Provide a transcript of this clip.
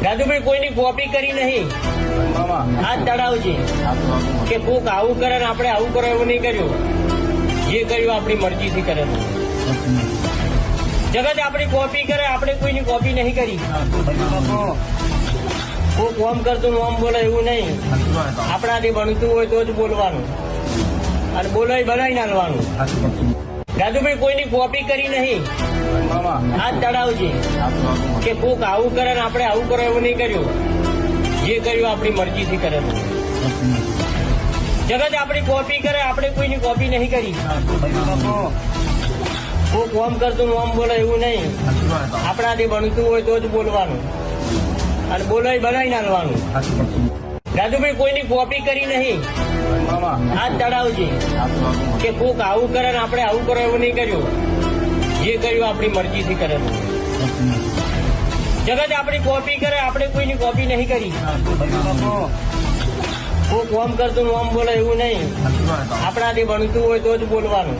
રાજુભાઈ કોઈની કોપી કરી નહીં. આ તળાવ છે કે કોક આવું કરે ને આપણે આવું કરો એવું નહીં કર્યું. જે કર્યું આપણી મરજીથી કરે. જગત આપણી કોપી કરે, આપણે કોઈની કોપી નહીં કરી. કોક ઓમ કરતું ઓમ બોલે એવું નહીં. આપણાથી બનતું હોય તો જ બોલવાનું અને બોલાય બનાવી નાખવાનું. રાજુભાઈ કોઈની કોપી કરી નહીં. આ તળાવ છે કે કોક આવું કરે ને આપણે આવું કરો એવું નહીં કર્યું. જે કર્યું આપણી મરજીથી કરે. જગત આપણી કોપી કરે, આપણે કોઈની કોપી નહીં કરી. કોક ઓમ કરતું ઓમ બોલે એવું નહીં. આપણાથી બનતું હોય તો જ બોલવાનું અને બોલાય બનાવી નાખવાનું. રાજુભાઈ કોઈની કોપી કરી નહીં. આ તળાવ છે કે કોક આવું કરે ને આપણે આવું કરો એવું નહીં કર્યું. જે કર્યું આપણી મરજીથી કરે. જગત આપણી કોપી કરે, આપણે કોઈની કોપી નહીં કરી. કોક ઓમ કરતું ઓમ બોલે એવું નહીં. આપણાથી બનતું હોય તો જ બોલવાનું